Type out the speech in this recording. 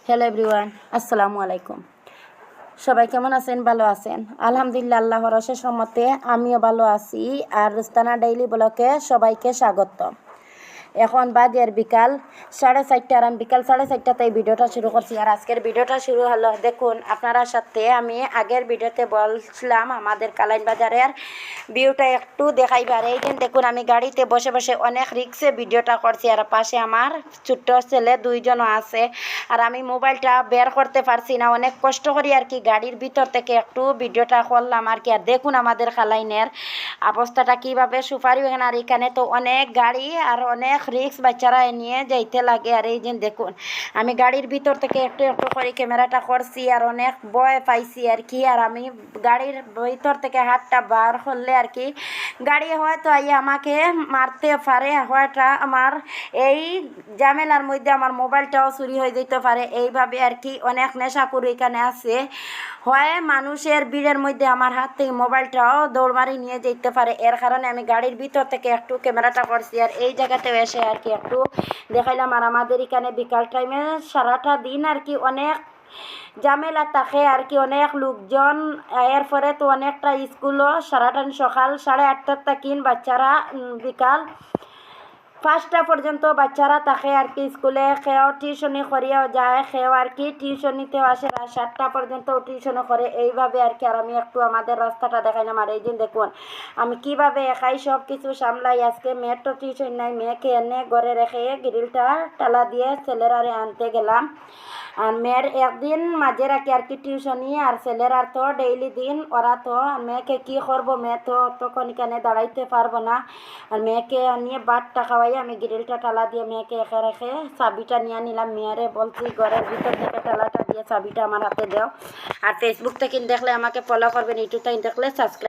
Hello everyone, আসসালামু আলাইকুম। সবাই কেমন আছেন? ভালো আছেন? আলহামদুলিল্লাহ, আল্লাহর অশেষ রহমতে আমিও ভালো আছি। আর রুস্তানা ডেইলি ব্লগে সবাইকে স্বাগত। এখন বাজের বিকাল 4:30, আর আমি বিকাল 4:30টাতে এই ভিডিওটা শুরু করছি। আর আজকের ভিডিওটা শুরু হলো, দেখুন আপনারা সাথে আমি আগের ভিডিওতে বলছিলাম আমাদের কালাইন বাজারের ভিউটা একটু দেখাইবার। এই যে দেখুন, আমি গাড়িতে বসে বসে অনেক রিক্সে ভিডিওটা করছি, আর পাশে আমার ছোট্ট ছেলে 2জনও আছে। আর আমি মোবাইলটা বের করতে পারছি না, অনেক কষ্ট করি আর কি গাড়ির ভিতর থেকে একটু ভিডিওটা করলাম আর কি। আর দেখুন আমাদের খালাইনের অবস্থাটা কীভাবে সুপারি বাগান। আর এখানে তো অনেক গাড়ি আর অনেক রিক্স বাচ্চারা নিয়ে যাইতে লাগে। আর এই যে দেখুন, আমি গাড়ির ভিতর থেকে একটু একটু করে ক্যামেরাটা করছি, আর অনেক ভয় পাইছি আর কি। আর আমি গাড়ির ভিতর থেকে হাতটা বার করলে আর কি গাড়ি হয়তো আমাকে মারতে পারে, হয়তো আমার এই ঝামেলার মধ্যে আমার মোবাইলটাও চুরি হয়ে যেতে পারে। এইভাবে আর কি অনেক নেশাখোর এখানে আছে, হয় মানুষের ভিড়ের মধ্যে আমার হাত থেকে মোবাইলটাও দৌড়মারি নিয়ে যেতে পারে। এর কারণে আমি গাড়ির ভিতর থেকে একটু ক্যামেরাটা করছি, আর এই জায়গাতেও এসে আর কি একটু দেখাইলাম। আর আমাদের এখানে বিকাল টাইমে সারাটা দিন আর কি অনেক ঝামেলা থাকে আর কি, অনেক লোকজন। এরপরে তো অনেকটা স্কুলও সারাটা সকাল 8:30 থেকে বাচ্চারা বিকাল 5টা পর্যন্ত বাচ্চারা থাকে আর কি স্কুলে। খেয়েও টিউশনি করিয়াও যায়, খেয়েও আর কি টিউশনিতেও আসে, রাত 7টা পর্যন্ত টিউশনও করে। এইভাবে আর কি। আর আমি একটু আমাদের রাস্তাটা দেখাইলাম। আর এই দিন দেখুন আমি কিভাবে একাই সব কিছু সামলাই। আজকে মেয়ের তো টিউশন নাই, মেয়েকে এনে ঘরে রেখে গ্রিলটা টালা দিয়ে ছেলেরারে আনতে গেলাম। আর মেয়ের একদিন মাঝে রাখি আর কি টিউশনি, আর ছেলেরা তো ডেইলি দিন। ওরা তো মেয়েকে কি করবো, মেয়ে তো তখন এখানে দাঁড়াইতে পারবো না। আর মেয়েকে নিয়ে ভাতটা খাওয়াই আমি গ্রিলটা টালা দিয়ে মেয়েকে একে রেখে চাবিটা নিয়ে নিলাম। মেয়েরে বলছি ঘরের ভিতর থেকে টালাটা দিয়ে চাবিটা আমার হাতে দাও। আর ফেসবুক থেকে দেখলে আমাকে ফলো করবেন, ইউটিউব থেকে দেখলে সাবস্ক্রাইব